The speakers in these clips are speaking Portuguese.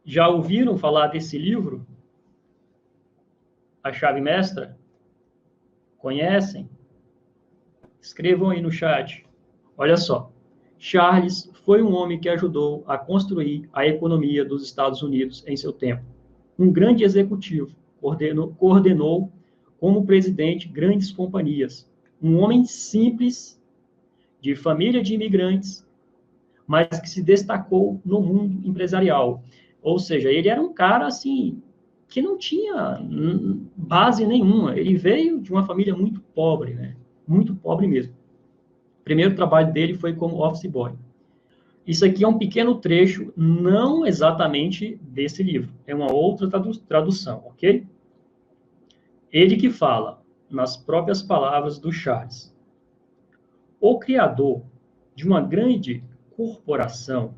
Já ouviram falar desse livro? A Chave Mestra? Conhecem? Escrevam aí no chat. Olha só. Charles foi um homem que ajudou a construir a economia dos Estados Unidos em seu tempo. Um grande executivo, coordenou como presidente grandes companhias. Um homem simples, de família de imigrantes, mas que se destacou no mundo empresarial. Ou seja, ele era um cara assim que não tinha base nenhuma. Ele veio de uma família muito pobre, né? Muito pobre mesmo. O primeiro trabalho dele foi como office boy. Isso aqui é um pequeno trecho, não exatamente desse livro, é uma outra tradução, ok? Ele que fala, nas próprias palavras do Charles. O criador de uma grande corporação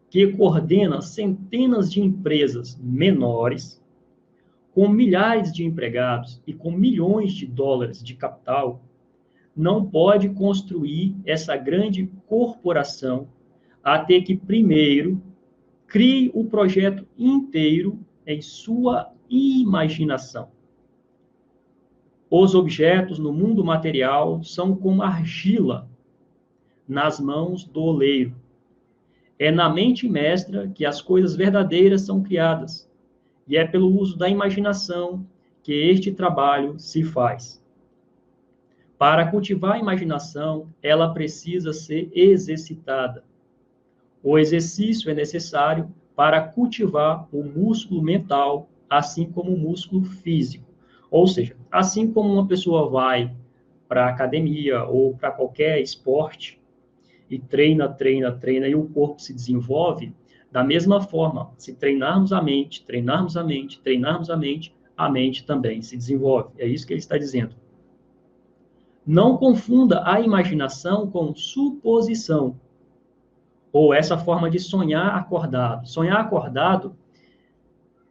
que coordena centenas de empresas menores, com milhares de empregados e com milhões de dólares de capital, não pode construir essa grande corporação até que primeiro crie o projeto inteiro em sua imaginação. Os objetos no mundo material são como argila nas mãos do oleiro. É na mente mestra que as coisas verdadeiras são criadas, e é pelo uso da imaginação que este trabalho se faz. Para cultivar a imaginação, ela precisa ser exercitada. O exercício é necessário para cultivar o músculo mental, assim como o músculo físico. Ou seja, assim como uma pessoa vai para a academia ou para qualquer esporte e treina, e o corpo se desenvolve, da mesma forma, se treinarmos a mente, a mente também se desenvolve. É isso que ele está dizendo. Não confunda a imaginação com suposição, ou essa forma de sonhar acordado. Sonhar acordado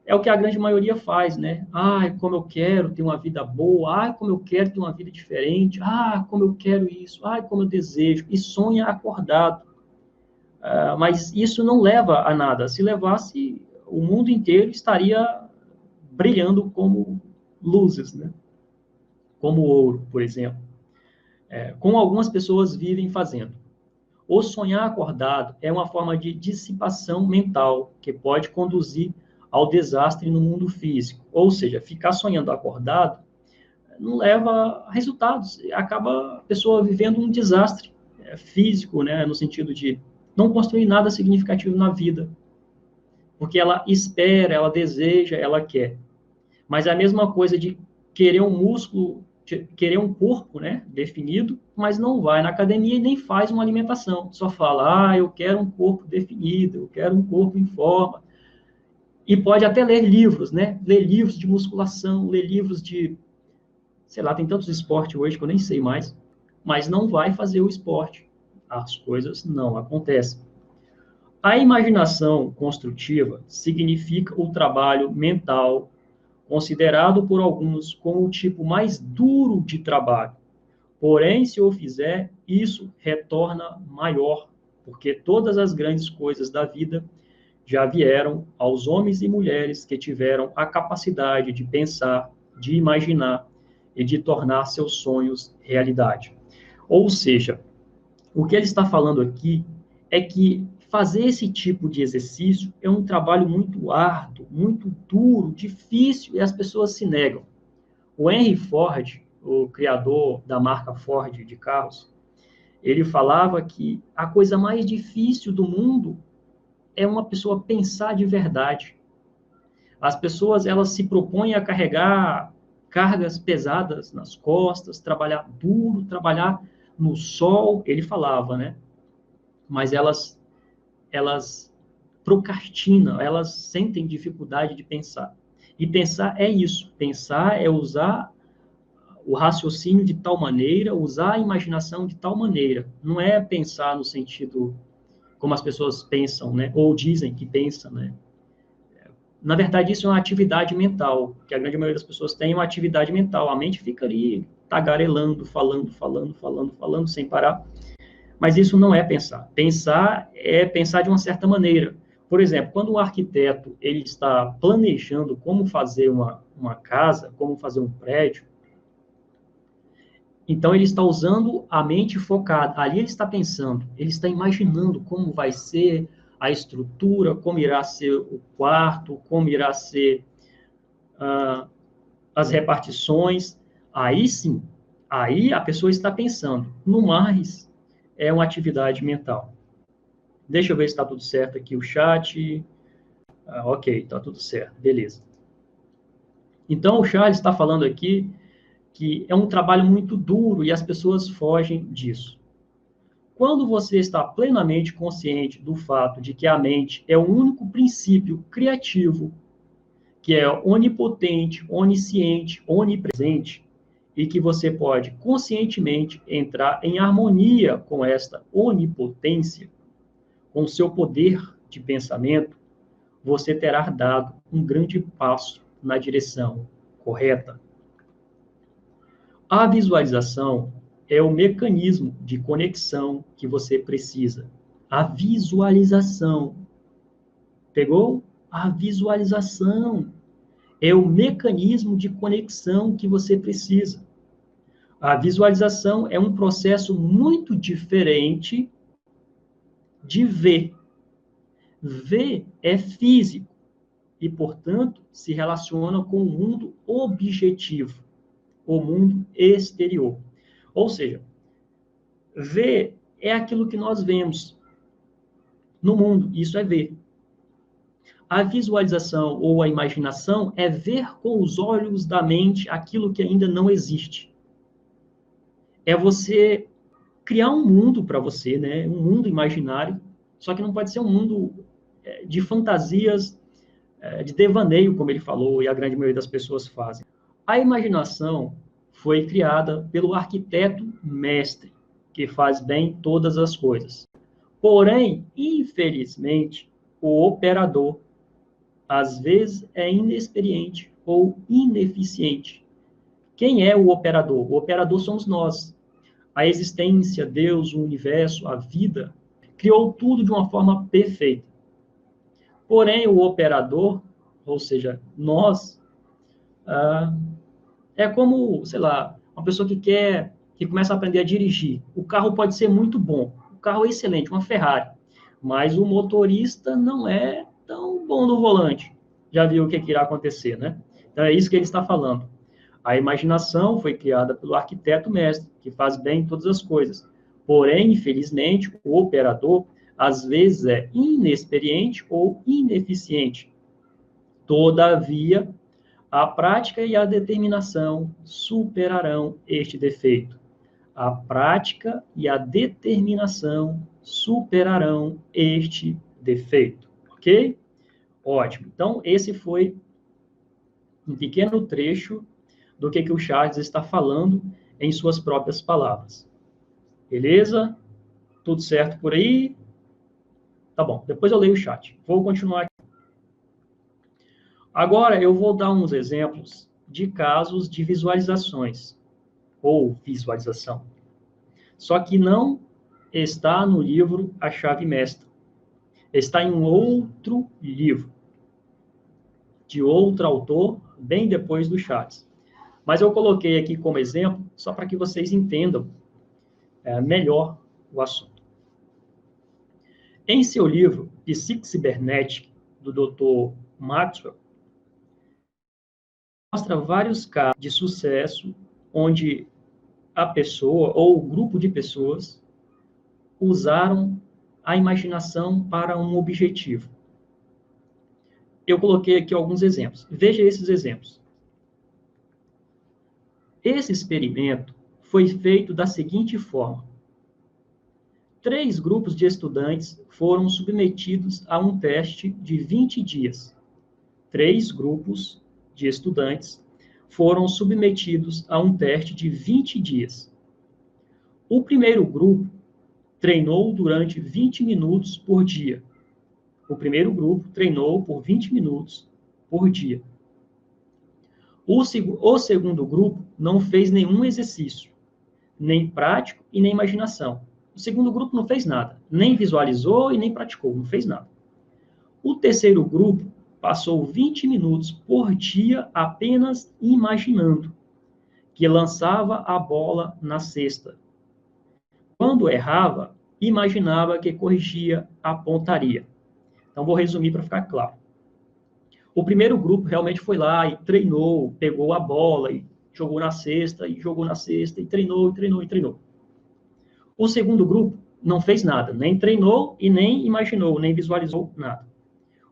é o que a grande maioria faz, né? Ai, como eu quero ter uma vida boa, ai, como eu quero ter uma vida diferente, ah, como eu quero isso, ai, como eu desejo, e sonha acordado. Mas isso não leva a nada. Se levasse, o mundo inteiro estaria brilhando como luzes, né? Como ouro, por exemplo. Como algumas pessoas vivem fazendo. O sonhar acordado é uma forma de dissipação mental que pode conduzir ao desastre no mundo físico. Ou seja, ficar sonhando acordado não leva a resultados. Acaba a pessoa vivendo um desastre físico, né, no sentido de não construir nada significativo na vida. Porque ela espera, ela deseja, ela quer. Mas é a mesma coisa de querer um músculo, querer um corpo, né, definido, mas não vai na academia e nem faz uma alimentação. Só fala, eu quero um corpo definido, eu quero um corpo em forma. E pode até ler livros, né? Ler livros de musculação, ler livros de, sei lá, tem tantos esportes hoje que eu nem sei mais, mas não vai fazer o esporte. As coisas não acontecem. A imaginação construtiva significa o trabalho mental, considerado por alguns como o tipo mais duro de trabalho. Porém, se o fizer, isso retorna maior, porque todas as grandes coisas da vida já vieram aos homens e mulheres que tiveram a capacidade de pensar, de imaginar e de tornar seus sonhos realidade. Ou seja, o que ele está falando aqui é que fazer esse tipo de exercício é um trabalho muito árduo, muito duro, difícil, e as pessoas se negam. O Henry Ford, o criador da marca Ford de carros, ele falava que a coisa mais difícil do mundo é uma pessoa pensar de verdade. As pessoas, elas se propõem a carregar cargas pesadas nas costas, trabalhar duro, trabalhar no sol, ele falava, né? Mas elas procrastinam, elas sentem dificuldade de pensar. E pensar é isso. Pensar é usar o raciocínio de tal maneira, usar a imaginação de tal maneira. Não é pensar no sentido como as pessoas pensam, né? Ou dizem que pensam, né? Na verdade, isso é uma atividade mental, que a grande maioria das pessoas tem uma atividade mental. A mente fica ali tagarelando, falando, sem parar. Mas isso não é pensar. Pensar é pensar de uma certa maneira. Por exemplo, quando um arquiteto ele está planejando como fazer uma casa, como fazer um prédio, então ele está usando a mente focada. Ali ele está pensando, ele está imaginando como vai ser a estrutura, como irá ser o quarto, como irá ser as repartições. Aí sim, aí a pessoa está pensando. No mais, é uma atividade mental. Deixa eu ver se está tudo certo aqui o chat. Ok, está tudo certo, beleza. Então, o Charles está falando aqui que é um trabalho muito duro e as pessoas fogem disso. Quando você está plenamente consciente do fato de que a mente é o único princípio criativo, que é onipotente, onisciente, onipresente, e que você pode conscientemente entrar em harmonia com esta onipotência, com o seu poder de pensamento, você terá dado um grande passo na direção correta. A visualização é o mecanismo de conexão que você precisa. A visualização. Pegou? A visualização é o mecanismo de conexão que você precisa. A visualização é um processo muito diferente de ver. Ver é físico e, portanto, se relaciona com o mundo objetivo, o mundo exterior. Ou seja, ver é aquilo que nós vemos no mundo, isso é ver. A visualização ou a imaginação é ver com os olhos da mente aquilo que ainda não existe. É você criar um mundo para você, né? Um mundo imaginário, só que não pode ser um mundo de fantasias, de devaneio, como ele falou, e a grande maioria das pessoas fazem. A imaginação foi criada pelo arquiteto mestre, que faz bem todas as coisas. Porém, infelizmente, o operador, às vezes, é inexperiente ou ineficiente. Quem é o operador? O operador somos nós. A existência, Deus, o universo, a vida, criou tudo de uma forma perfeita. Porém, o operador, ou seja, nós, é como, sei lá, uma pessoa que começa a aprender a dirigir. O carro pode ser muito bom, o carro é excelente, uma Ferrari, mas o motorista não é tão bom no volante. Já viu o que irá acontecer, né? Então, é isso que ele está falando. A imaginação foi criada pelo arquiteto mestre, que faz bem todas as coisas. Porém, infelizmente, o operador, às vezes, é inexperiente ou ineficiente. Todavia, a prática e a determinação superarão este defeito. A prática e a determinação superarão este defeito. Ok? Ótimo. Então, esse foi um pequeno trecho do que o Charles está falando em suas próprias palavras. Beleza? Tudo certo por aí? Tá bom, depois eu leio o chat. Vou continuar aqui. Agora eu vou dar uns exemplos de casos de visualizações, ou visualização. Só que não está no livro A Chave Mestra. Está em um outro livro, de outro autor, bem depois do Charles. Mas eu coloquei aqui como exemplo, só para que vocês entendam melhor o assunto. Em seu livro, Psique Cibernética, do Dr. Maxwell, mostra vários casos de sucesso onde a pessoa ou o grupo de pessoas usaram a imaginação para um objetivo. Eu coloquei aqui alguns exemplos. Veja esses exemplos. Esse experimento foi feito da seguinte forma: 3 grupos de estudantes foram submetidos a um teste de 20 dias. 3 grupos de estudantes foram submetidos a um teste de 20 dias. O primeiro grupo treinou durante 20 minutos por dia. O primeiro grupo treinou por 20 minutos por dia. O segundo grupo não fez nenhum exercício, nem prático e nem imaginação. O segundo grupo não fez nada, nem visualizou e nem praticou, não fez nada. O terceiro grupo passou 20 minutos por dia apenas imaginando que lançava a bola na cesta. Quando errava, imaginava que corrigia a pontaria. Então, vou resumir para ficar claro. O primeiro grupo realmente foi lá e treinou, pegou a bola e jogou na cesta, e jogou na cesta, e treinou, e treinou, e treinou. O segundo grupo não fez nada, nem treinou e nem imaginou, nem visualizou nada.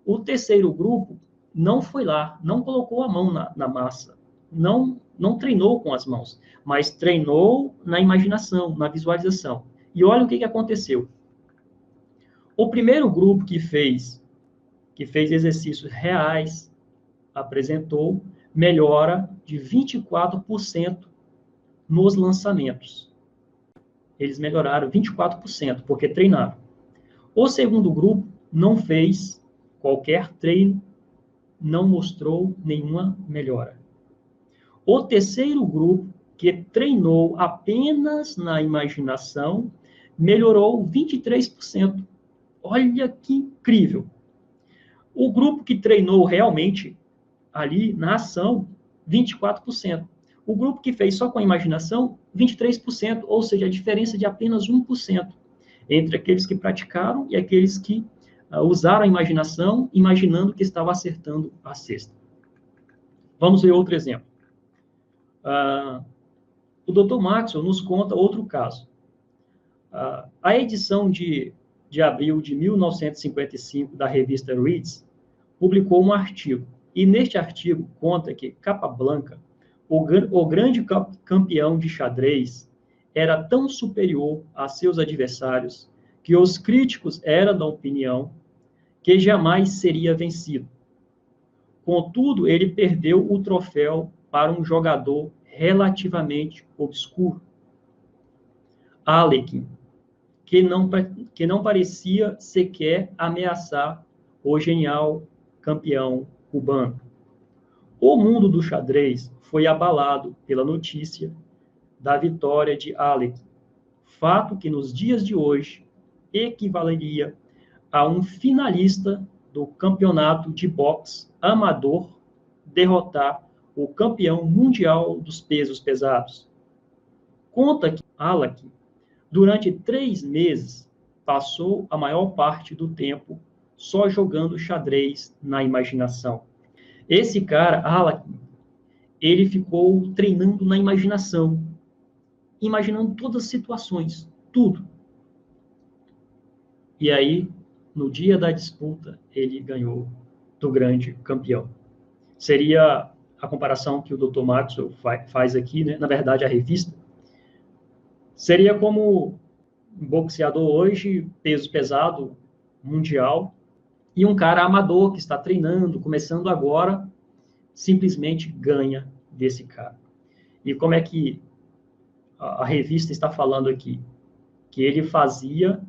O terceiro grupo não foi lá, não colocou a mão na massa, não treinou com as mãos, mas treinou na imaginação, na visualização. E olha o que aconteceu. O primeiro grupo que fez exercícios reais, apresentou melhora de 24% nos lançamentos. Eles melhoraram 24%, porque treinaram. O segundo grupo não fez qualquer treino, não mostrou nenhuma melhora. O terceiro grupo, que treinou apenas na imaginação, melhorou 23%. Olha que incrível! O grupo que treinou realmente ali na ação, 24%. O grupo que fez só com a imaginação, 23%, ou seja, a diferença de apenas 1% entre aqueles que praticaram e aqueles que usaram a imaginação, imaginando que estava acertando a cesta. Vamos ver outro exemplo. O Dr. Maxwell nos conta outro caso. A edição de abril de 1955 da revista Reads publicou um artigo. E neste artigo conta que Capablanca, o grande campeão de xadrez, era tão superior a seus adversários que os críticos eram da opinião que jamais seria vencido. Contudo, ele perdeu o troféu para um jogador relativamente obscuro, Alekhine, que não parecia sequer ameaçar o genial campeão cubano. O mundo do xadrez foi abalado pela notícia da vitória de Alekhine, fato que nos dias de hoje equivaleria a um finalista do campeonato de boxe amador derrotar o campeão mundial dos pesos pesados. Conta que Alekhine, durante 3 meses, passou a maior parte do tempo só jogando xadrez na imaginação. Esse cara, Alekhine, ele ficou treinando na imaginação, imaginando todas as situações, tudo. E aí, no dia da disputa, ele ganhou do grande campeão. Seria a comparação que o Dr. Maxwell faz aqui, né? Na verdade, a revista. Seria como um boxeador hoje, peso pesado, mundial, e um cara amador que está treinando, começando agora, simplesmente ganha desse cara. E como é que a revista está falando aqui? Que ele fazia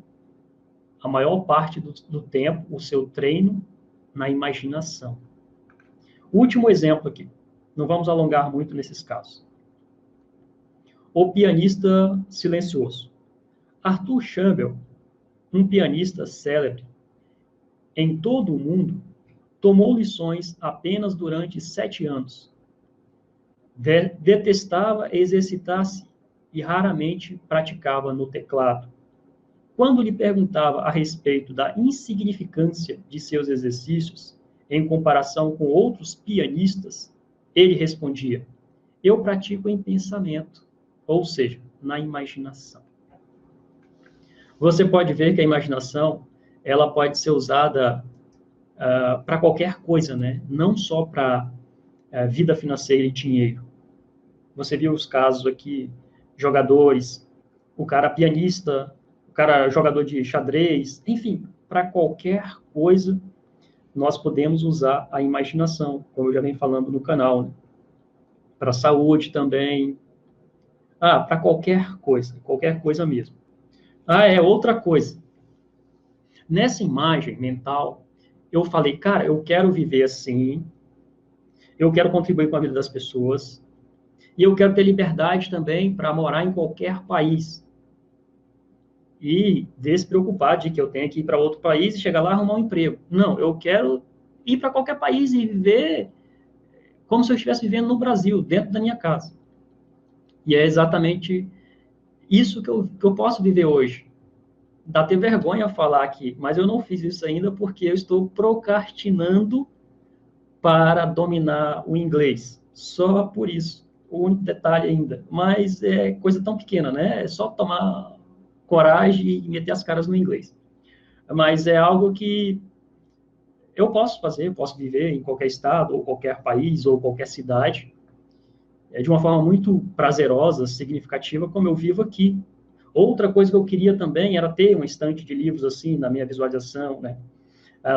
a maior parte do tempo o seu treino na imaginação. Último exemplo aqui. Não vamos alongar muito nesses casos. O pianista silencioso. Arthur Schambel, um pianista célebre em todo o mundo, tomou lições apenas durante 7 anos. Detestava exercitar-se e raramente praticava no teclado. Quando lhe perguntava a respeito da insignificância de seus exercícios em comparação com outros pianistas, ele respondia: eu pratico em pensamento, ou seja, na imaginação. Você pode ver que a imaginação ela pode ser usada para qualquer coisa, né? Não só para vida financeira e dinheiro. Você viu os casos aqui, jogadores, o cara pianista, o cara jogador de xadrez, enfim, para qualquer coisa nós podemos usar a imaginação, como eu já venho falando no canal, né? Para a saúde também, para qualquer coisa mesmo. Outra coisa. Nessa imagem mental, eu falei, cara, eu quero viver assim, eu quero contribuir com a vida das pessoas, e eu quero ter liberdade também para morar em qualquer país. e despreocupar de que eu tenho que ir para outro país e chegar lá e arrumar um emprego. Não, eu quero ir para qualquer país e viver como se eu estivesse vivendo no Brasil, dentro da minha casa. E é exatamente isso que eu posso viver hoje. Dá até vergonha falar aqui, mas eu não fiz isso ainda porque eu estou procrastinando para dominar o inglês. Só por isso. O único detalhe ainda. Mas é coisa tão pequena, né? É só tomar coragem e meter as caras no inglês. Mas é algo que eu posso fazer, eu posso viver em qualquer estado, ou qualquer país, ou qualquer cidade, de uma forma muito prazerosa, significativa, como eu vivo aqui. Outra coisa que eu queria também era ter um estante de livros assim na minha visualização, né?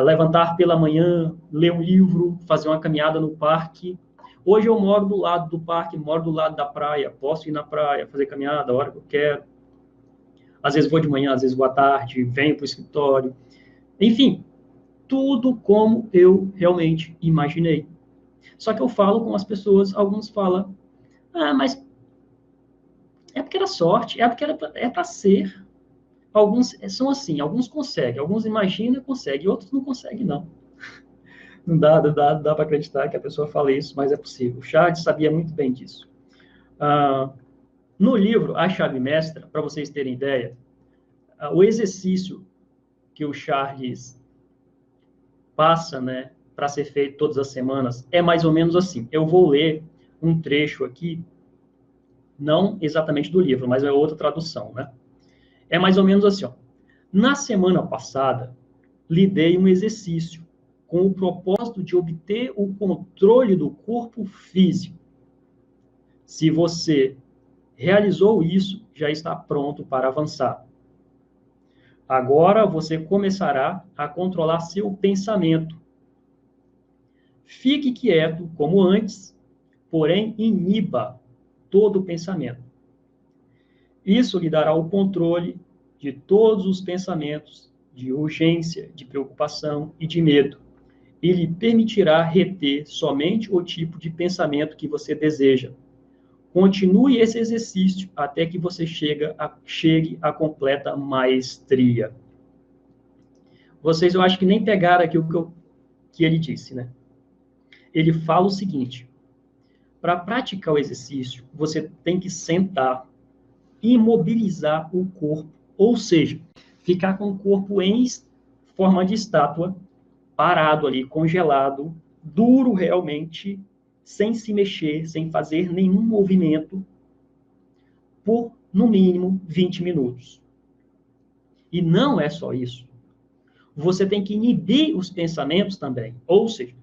Levantar pela manhã, ler um livro, fazer uma caminhada no parque. Hoje eu moro do lado do parque, moro do lado da praia, posso ir na praia, fazer caminhada a hora que eu quero. Às vezes vou de manhã, às vezes vou à tarde, venho para o escritório. Enfim, tudo como eu realmente imaginei. Só que eu falo com as pessoas, alguns falam, mas é porque era sorte, é porque é para ser. Alguns são assim, alguns conseguem, alguns imaginam e conseguem, outros não conseguem, não. Não dá para acreditar que a pessoa fale isso, mas é possível. O Charles sabia muito bem disso. Ah, no livro A Chave Mestra, para vocês terem ideia, o exercício que o Charles passa, né, para ser feito todas as semanas, é mais ou menos assim. Eu vou ler um trecho aqui, não exatamente do livro, mas é outra tradução, né? É mais ou menos assim, ó. Na semana passada, lhe dei um exercício com o propósito de obter o controle do corpo físico. Se você realizou isso, já está pronto para avançar. Agora você começará a controlar seu pensamento. Fique quieto como antes, porém iniba todo o pensamento. Isso lhe dará o controle de todos os pensamentos de urgência, de preocupação e de medo, e lhe permitirá reter somente o tipo de pensamento que você deseja. Continue esse exercício até que você chegue à completa maestria. Vocês, eu acho que nem pegaram aqui que ele disse, né? Ele fala o seguinte: para praticar o exercício, você tem que sentar, imobilizar o corpo, ou seja, ficar com o corpo em forma de estátua, parado ali, congelado, duro realmente, sem se mexer, sem fazer nenhum movimento, por, no mínimo, 20 minutos. E não é só isso. Você tem que inibir os pensamentos também. Ou seja,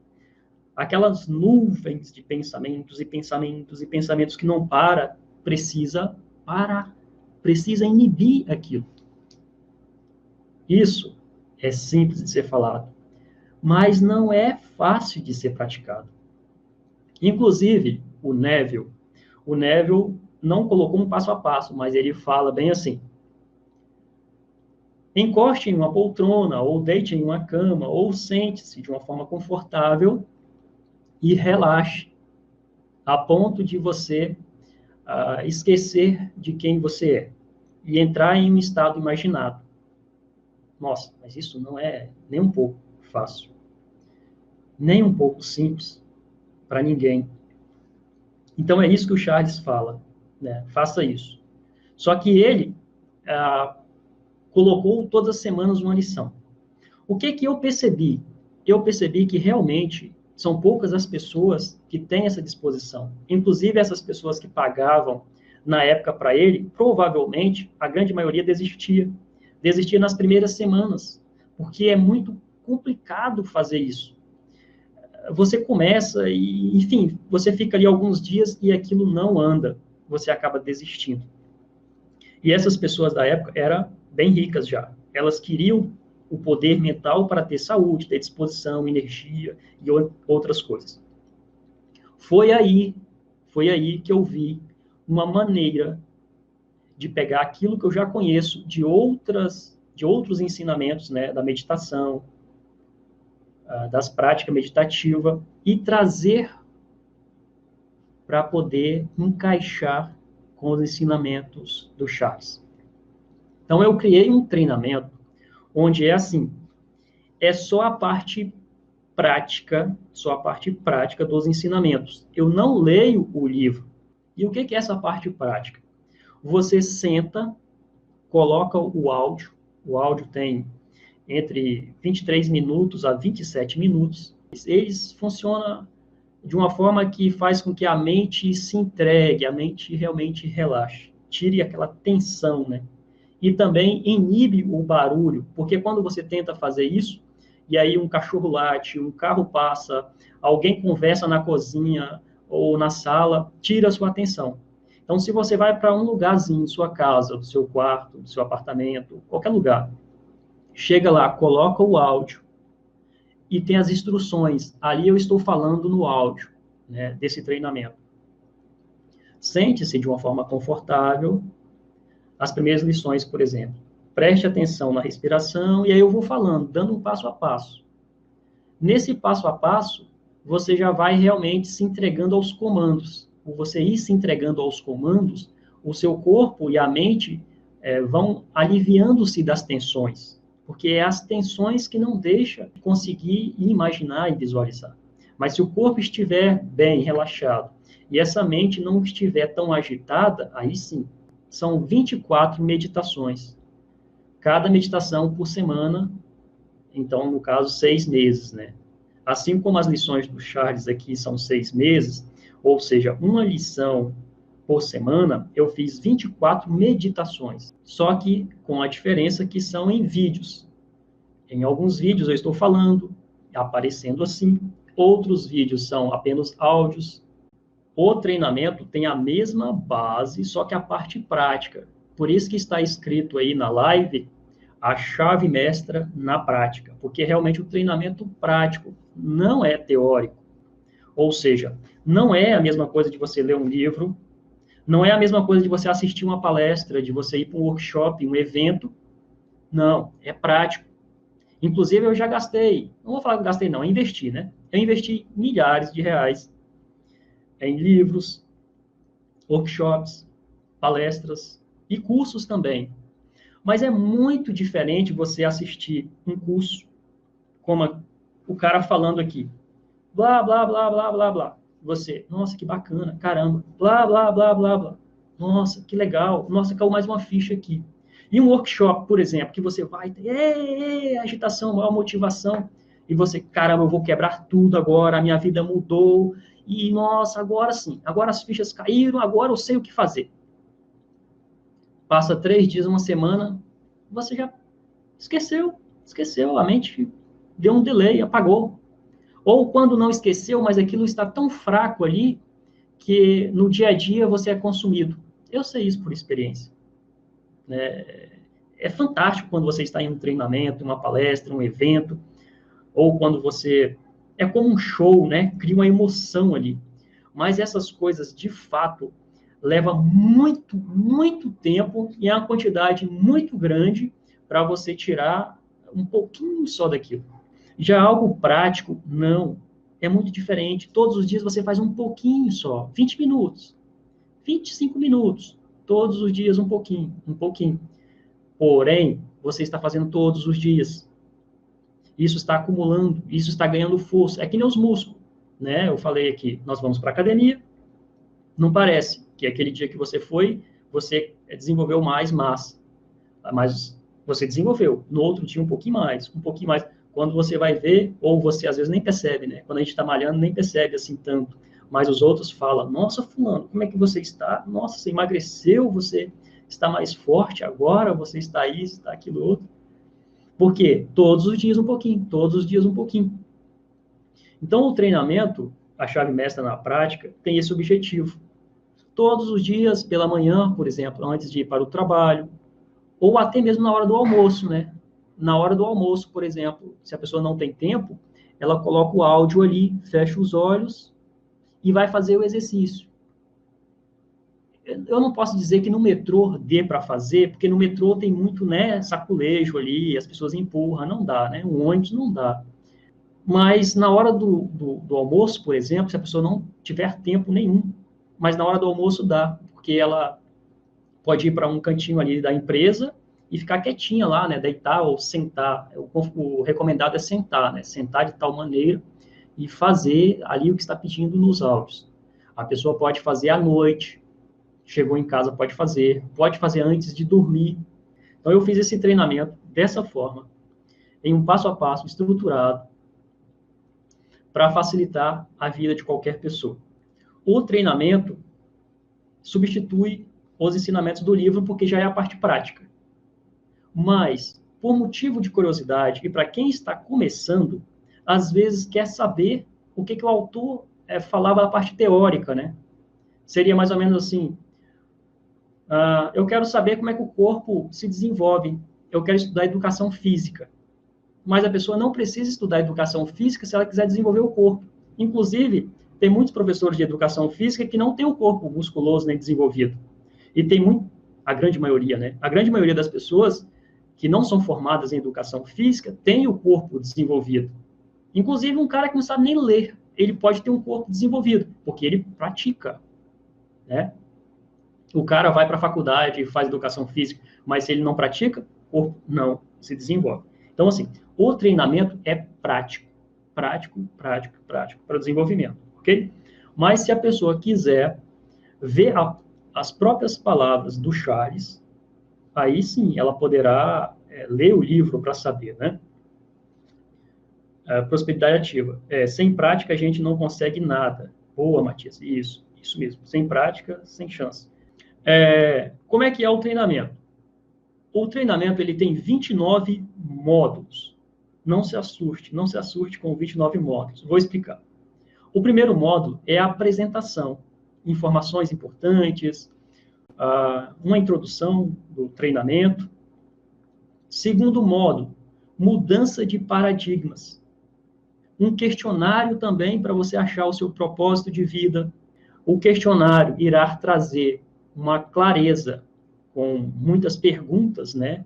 aquelas nuvens de pensamentos e pensamentos e pensamentos que não precisa parar. Precisa inibir aquilo. Isso é simples de ser falado, mas não é fácil de ser praticado. Inclusive, o Neville não colocou um passo a passo, mas ele fala bem assim: encoste em uma poltrona, ou deite em uma cama, ou sente-se de uma forma confortável e relaxe, a ponto de você esquecer de quem você é e entrar em um estado imaginado. Nossa, mas isso não é nem um pouco fácil, nem um pouco simples para ninguém. Então é isso que o Charles fala, né? Faça isso. Só que ele colocou todas as semanas uma lição. O que que eu percebi? Eu percebi que realmente são poucas as pessoas que têm essa disposição. Inclusive essas pessoas que pagavam na época para ele, provavelmente a grande maioria desistia. Desistia nas primeiras semanas, porque é muito complicado fazer isso. Você começa e, enfim, você fica ali alguns dias e aquilo não anda. Você acaba desistindo. E essas pessoas da época eram bem ricas já. Elas queriam o poder mental para ter saúde, ter disposição, energia e outras coisas. Foi aí que eu vi uma maneira de pegar aquilo que eu já conheço de outros ensinamentos, né, da meditação, das práticas meditativas, e trazer para poder encaixar com os ensinamentos do Charles. Então, eu criei um treinamento onde é assim, é só a parte prática dos ensinamentos. Eu não leio o livro. E o que é essa parte prática? Você senta, coloca o áudio tem entre 23 minutos a 27 minutos. Eles funcionam de uma forma que faz com que a mente se entregue, a mente realmente relaxe, tire aquela tensão, né? E também inibe o barulho, porque quando você tenta fazer isso, e aí um cachorro late, um carro passa, alguém conversa na cozinha ou na sala, tira a sua atenção. Então, se você vai para um lugarzinho, sua casa, do seu quarto, do seu apartamento, qualquer lugar, chega lá, coloca o áudio e tem as instruções. Ali eu estou falando no áudio, né, desse treinamento. Sente-se de uma forma confortável. As primeiras lições, por exemplo. Preste atenção na respiração e aí eu vou falando, dando um passo a passo. Nesse passo a passo, você já vai realmente se entregando aos comandos. Por você ir se entregando aos comandos, o seu corpo e a mente vão aliviando-se das tensões, porque é as tensões que não deixam de conseguir imaginar e visualizar. Mas se o corpo estiver bem, relaxado, e essa mente não estiver tão agitada, aí sim, são 24 meditações. Cada meditação por semana, então, no caso, 6 meses, né? Assim como as lições do Charles aqui são 6 meses, ou seja, uma lição por semana, eu fiz 24 meditações. Só que com a diferença que são em vídeos. Em alguns vídeos eu estou falando, aparecendo assim. Outros vídeos são apenas áudios. O treinamento tem a mesma base, só que a parte prática. Por isso que está escrito aí na live a chave mestra na prática, porque realmente o treinamento prático não é teórico. Ou seja, não é a mesma coisa de você ler um livro, não é a mesma coisa de você assistir uma palestra, de você ir para um workshop, um evento. Não, é prático. Inclusive, eu já gastei, não vou falar que gastei não, eu investi, né? Eu investi milhares de reais em livros, workshops, palestras e cursos também. Mas é muito diferente você assistir um curso, como o cara falando aqui, blá, blá, blá, blá, blá, blá. Você, nossa, que bacana, caramba, blá, blá, blá, blá, blá. Nossa, que legal, nossa, caiu mais uma ficha aqui. E um workshop, por exemplo, que você vai ter agitação, maior motivação, e você, caramba, eu vou quebrar tudo agora, a minha vida mudou, e nossa, agora sim, agora as fichas caíram, agora eu sei o que fazer. Passa 3 dias, uma semana, você já esqueceu, a mente deu um delay, apagou. Ou quando não esqueceu, mas aquilo está tão fraco ali, que no dia a dia você é consumido. Eu sei isso por experiência. É fantástico quando você está em um treinamento, uma palestra, um evento, ou quando você... É como um show, né? Cria uma emoção ali. Mas essas coisas, de fato, levam muito, muito tempo e é uma quantidade muito grande para você tirar um pouquinho só daquilo. Já algo prático, não. É muito diferente. Todos os dias você faz um pouquinho só. 20 minutos. 25 minutos. Todos os dias um pouquinho, um pouquinho. Porém, você está fazendo todos os dias. Isso está acumulando, isso está ganhando força. É que nem os músculos, né? Eu falei aqui, nós vamos para a academia, não parece que aquele dia que você foi, você desenvolveu mais massa. Mas você desenvolveu. No outro dia, um pouquinho mais, um pouquinho mais. Quando você vai ver, ou você às vezes nem percebe, né? Quando a gente está malhando, nem percebe assim tanto. Mas os outros falam, nossa, fulano, como é que você está? Nossa, você emagreceu, você está mais forte agora, você está isso, está aquilo outro. Por quê? Todos os dias um pouquinho, todos os dias um pouquinho. Então, o treinamento, a chave mestra na prática, tem esse objetivo. Todos os dias, pela manhã, por exemplo, antes de ir para o trabalho, ou até mesmo na hora do almoço, né? Na hora do almoço, por exemplo, se a pessoa não tem tempo, ela coloca o áudio ali, fecha os olhos e vai fazer o exercício. Eu não posso dizer que no metrô dê para fazer, porque no metrô tem muito, né, saculejo ali, as pessoas empurram, não dá, né? O ônibus não dá. Mas na hora do almoço, por exemplo, se a pessoa não tiver tempo nenhum, mas na hora do almoço dá, porque ela pode ir para um cantinho ali da empresa e ficar quietinha lá, né? Deitar ou sentar. O recomendado é sentar, né? Sentar de tal maneira e fazer ali o que está pedindo nos áudios. A pessoa pode fazer à noite, chegou em casa, pode fazer antes de dormir. Então, eu fiz esse treinamento dessa forma, em um passo a passo estruturado, para facilitar a vida de qualquer pessoa. O treinamento substitui os ensinamentos do livro, porque já é a parte prática. Mas, por motivo de curiosidade, e para quem está começando, às vezes quer saber o que o autor falava da parte teórica, né? Seria mais ou menos assim, eu quero saber como é que o corpo se desenvolve, eu quero estudar educação física. Mas a pessoa não precisa estudar educação física se ela quiser desenvolver o corpo. Inclusive, tem muitos professores de educação física que não têm o corpo musculoso nem desenvolvido. E tem a grande maioria, né? A grande maioria das pessoas que não são formadas em educação física tem o corpo desenvolvido. Inclusive, um cara que não sabe nem ler, ele pode ter um corpo desenvolvido, porque ele pratica, né? O cara vai para a faculdade e faz educação física, mas se ele não pratica, o corpo não se desenvolve. Então, assim, o treinamento é prático para o desenvolvimento, ok? Mas se a pessoa quiser ver as próprias palavras do Charles, aí sim, ela poderá ler o livro para saber, né? Prosperidade ativa. Sem prática, a gente não consegue nada. Boa, Matias. Isso mesmo. Sem prática, sem chance. Como é que é o treinamento? O treinamento ele tem 29 módulos. Não se assuste com 29 módulos. Vou explicar. O primeiro módulo é a apresentação, informações importantes, uma introdução do treinamento. Segundo módulo, mudança de paradigmas. Um questionário também para você achar o seu propósito de vida. O questionário irá trazer uma clareza com muitas perguntas, né?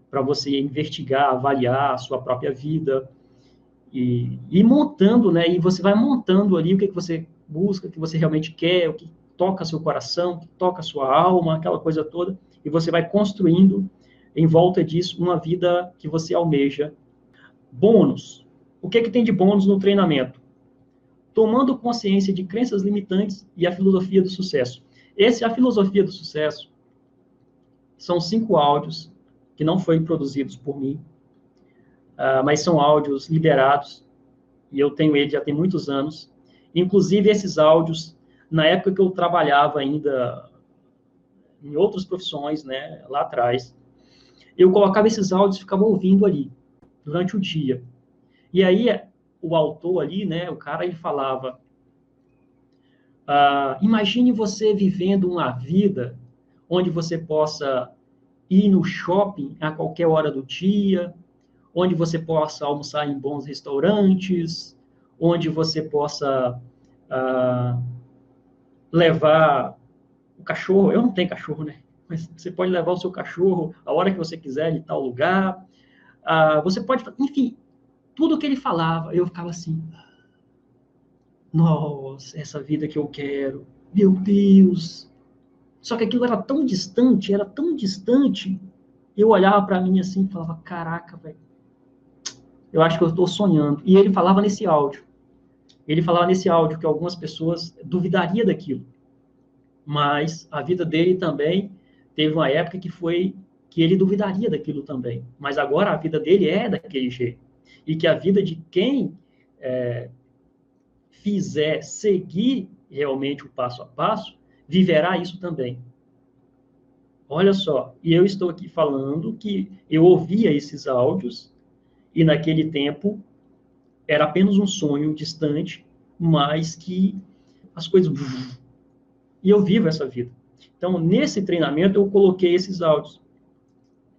Para você investigar, avaliar a sua própria vida e montando, né? E você vai montando ali o que você busca, o que você realmente quer, o que toca seu coração, o que toca sua alma, aquela coisa toda, e você vai construindo em volta disso uma vida que você almeja. Bônus. O que tem de bônus no treinamento? Tomando consciência de crenças limitantes e a filosofia do sucesso. A filosofia do sucesso são 5 áudios que não foram produzidos por mim, mas são áudios liberados, e eu tenho ele já tem muitos anos. Inclusive, esses áudios, na época que eu trabalhava ainda em outras profissões, né, lá atrás, eu colocava esses áudios e ficava ouvindo ali, durante o dia. E aí, o autor ali, né, o cara, ele falava, imagine você vivendo uma vida onde você possa ir no shopping a qualquer hora do dia, onde você possa almoçar em bons restaurantes, onde você possa levar o cachorro. Eu não tenho cachorro, né? Mas você pode levar o seu cachorro a hora que você quiser, em tal lugar. Você pode... Enfim, tudo que ele falava, eu ficava assim... Nossa, essa vida que eu quero. Meu Deus! Só que aquilo era tão distante, eu olhava para mim assim e falava, caraca, velho, eu acho que eu estou sonhando. E ele falava nesse áudio. Que algumas pessoas duvidariam daquilo. Mas a vida dele também teve uma época que ele duvidaria daquilo também. Mas agora a vida dele é daquele jeito. E que a vida de quem fizer seguir realmente o passo a passo, viverá isso também. Olha só, e eu estou aqui falando que eu ouvia esses áudios e naquele tempo era apenas um sonho distante, mas que as coisas... E eu vivo essa vida. Então, nesse treinamento, eu coloquei esses áudios,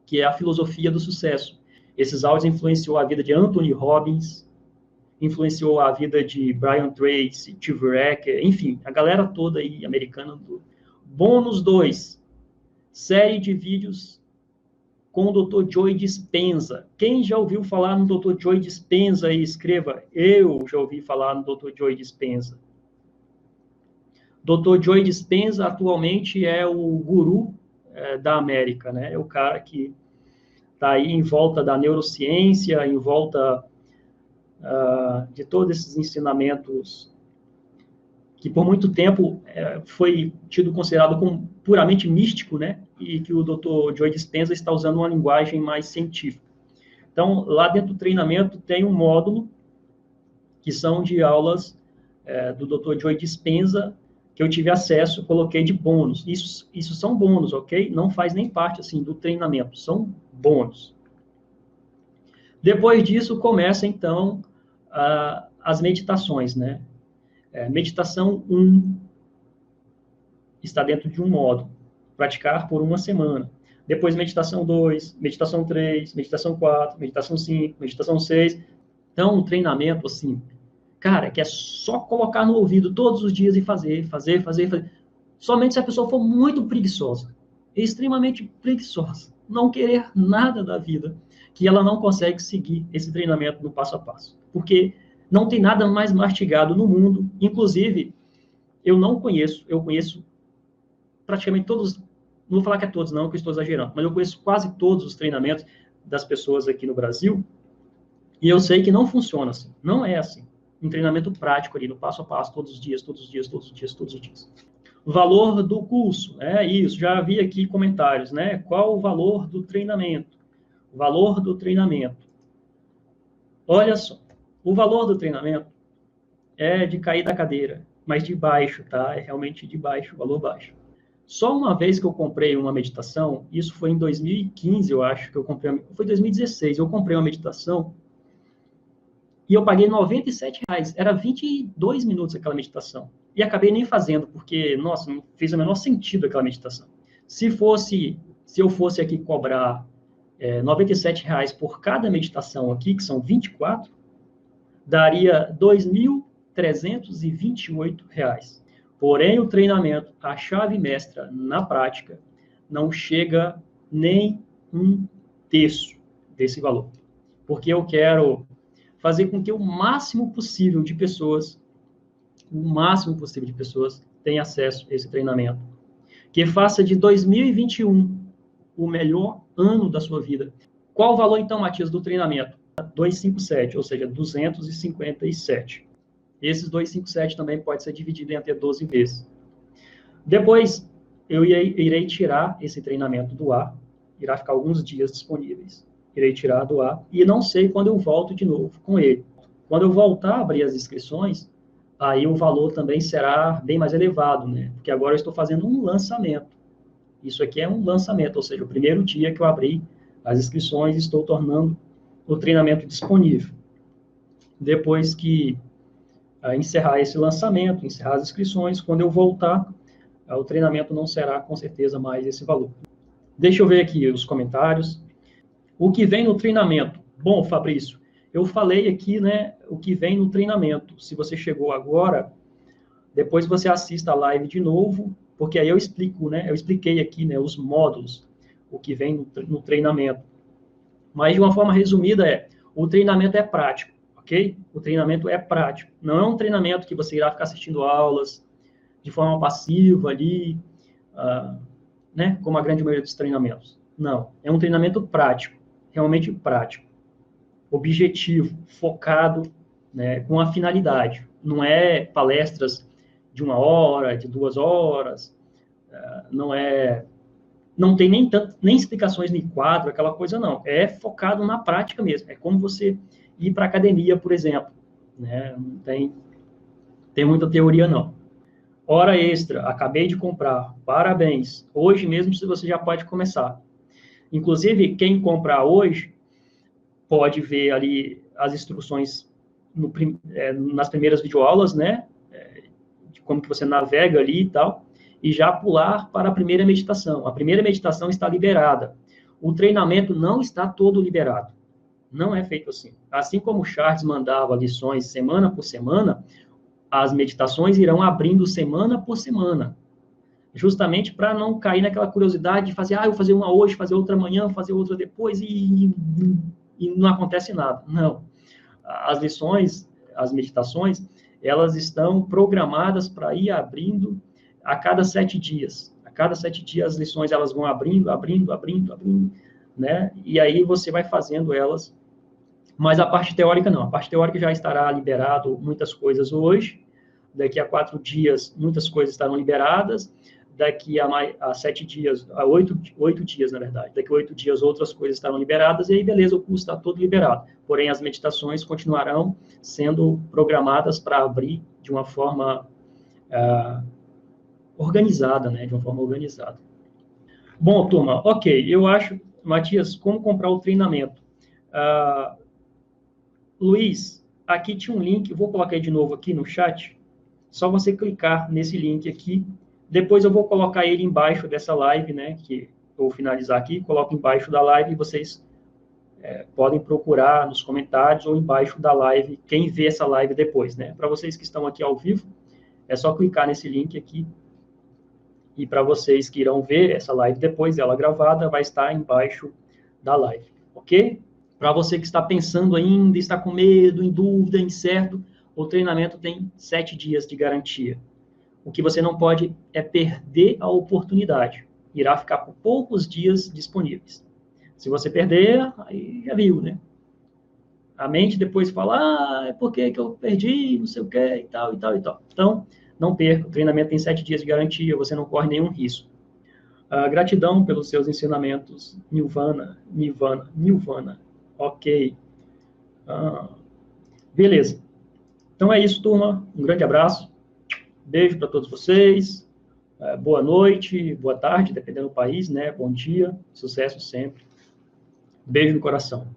que é a filosofia do sucesso. Esses áudios influenciou a vida de Anthony Robbins, influenciou a vida de Brian Tracy, Steve Recker, enfim, a galera toda aí americana. Bônus 2, série de vídeos com o Dr. Joe Dispenza. Quem já ouviu falar no Dr. Joe Dispenza aí, escreva, eu já ouvi falar no Dr. Joe Dispenza. Dr. Joe Dispenza atualmente é o guru da América, né? É o cara que está aí em volta da neurociência, em volta de todos esses ensinamentos que por muito tempo foi tido considerado como puramente místico, né? E que o Dr. Joe Dispenza está usando uma linguagem mais científica. Então, lá dentro do treinamento tem um módulo que são de aulas do Dr. Joe Dispenza, que eu tive acesso, coloquei de bônus. Isso são bônus, ok? Não faz nem parte, assim, do treinamento, são bônus. Depois disso, começa, então, as meditações, né? Meditação 1 está dentro de um módulo. Praticar por uma semana. Depois, meditação 2, meditação 3, meditação 4, meditação 5, meditação 6. Então, um treinamento, assim, cara, que é só colocar no ouvido todos os dias e fazer. Somente se a pessoa for muito preguiçosa, extremamente preguiçosa, não querer nada da vida, que ela não consegue seguir esse treinamento no passo a passo. Porque não tem nada mais mastigado no mundo. Inclusive, eu conheço praticamente todos, não vou falar que é todos, não, que eu estou exagerando, mas eu conheço quase todos os treinamentos das pessoas aqui no Brasil, e eu sei que não funciona assim, não é assim. Um treinamento prático ali, no passo a passo, todos os dias. O valor do curso, isso, já vi aqui comentários, né? Qual o valor do treinamento? O valor do treinamento. Olha só, o valor do treinamento é de cair da cadeira, mas de baixo, tá? É realmente de baixo, valor baixo. Só uma vez que eu comprei uma meditação, isso foi em 2015, eu acho, que eu comprei, foi 2016, eu comprei uma meditação e eu paguei R$97, era 22 minutos aquela meditação. E acabei nem fazendo, porque, nossa, não fez o menor sentido aquela meditação. Se eu fosse aqui cobrar R$97 por cada meditação aqui, que são 24, daria R$2.328. Porém, o treinamento, a chave mestra na prática, não chega nem um terço desse valor. Porque eu quero fazer com que o máximo possível de pessoas tenha acesso a esse treinamento. Que faça de 2021 o melhor ano da sua vida. Qual o valor, então, Matias, do treinamento? 257, ou seja, 257. Esses 257 também pode ser dividido em até 12 vezes. Depois, eu irei tirar esse treinamento do ar, irá ficar alguns dias disponíveis. Irei tirar do ar e não sei quando eu volto de novo com ele. Quando eu voltar a abrir as inscrições, aí o valor também será bem mais elevado, né? Porque agora eu estou fazendo um lançamento. Isso aqui é um lançamento, ou seja, o primeiro dia que eu abri as inscrições, estou tornando o treinamento disponível. Depois que encerrar esse lançamento, encerrar as inscrições, quando eu voltar, o treinamento não será, com certeza, mais esse valor. Deixa eu ver aqui os comentários. O que vem no treinamento? Bom, Fabrício, eu falei aqui, né, o que vem no treinamento. Se você chegou agora, depois você assista a live de novo, porque aí eu explico, né, eu expliquei aqui, né, os módulos, o que vem no treinamento. Mas, de uma forma resumida, o treinamento é prático, ok? O treinamento é prático. Não é um treinamento que você irá ficar assistindo aulas de forma passiva ali, né, como a grande maioria dos treinamentos. Não, é um treinamento prático, realmente prático, objetivo, focado, né, com a finalidade. Não é palestras de 1 hora, de 2 horas, não tem nem explicações nem quadro, aquela coisa não. É focado na prática mesmo. É como você ir para a academia, por exemplo. Né? Não tem muita teoria, não. Hora extra, acabei de comprar. Parabéns. Hoje mesmo você já pode começar. Inclusive, quem comprar hoje pode ver ali as instruções nas primeiras videoaulas, né? De como que você navega ali e tal, e já pular para a primeira meditação. A primeira meditação está liberada. O treinamento não está todo liberado. Não é feito assim. Assim como o Charles mandava lições semana por semana, as meditações irão abrindo semana por semana. Justamente para não cair naquela curiosidade de fazer, eu vou fazer uma hoje, fazer outra amanhã, fazer outra depois, e não acontece nada. Não. As lições, as meditações, elas estão programadas para ir abrindo a cada 7 dias. A cada 7 dias, as lições elas vão abrindo, né? E aí você vai fazendo elas. Mas a parte teórica não. A parte teórica já estará liberado muitas coisas hoje. Daqui a 4 dias, muitas coisas estarão liberadas. Daqui a 7 dias, a 8 dias, na verdade. Daqui a 8 dias, outras coisas estarão liberadas. E aí, beleza, o curso está todo liberado. Porém, as meditações continuarão sendo programadas para abrir de uma forma organizada, né? De uma forma organizada. Bom, turma, ok. Eu acho, Matias, como comprar o treinamento? Luiz, aqui tinha um link, eu vou colocar de novo aqui no chat, só você clicar nesse link aqui, depois eu vou colocar ele embaixo dessa live, né, que eu vou finalizar aqui, coloco embaixo da live e vocês podem procurar nos comentários ou embaixo da live, quem vê essa live depois, né, para vocês que estão aqui ao vivo, é só clicar nesse link aqui, e para vocês que irão ver essa live depois, ela gravada, vai estar embaixo da live, ok? Para você que está pensando ainda, está com medo, em dúvida, incerto, o treinamento tem 7 dias de garantia. O que você não pode é perder a oportunidade. Irá ficar por poucos dias disponíveis. Se você perder, aí já viu, né? A mente depois fala, é por que eu perdi, não sei o que, e tal, e tal, e tal. Então, não perca, o treinamento tem 7 dias de garantia, você não corre nenhum risco. Gratidão pelos seus ensinamentos, Nirvana. Ok. Beleza. Então é isso, turma. Um grande abraço. Beijo para todos vocês. Boa noite, boa tarde, dependendo do país, né? Bom dia, sucesso sempre. Beijo no coração.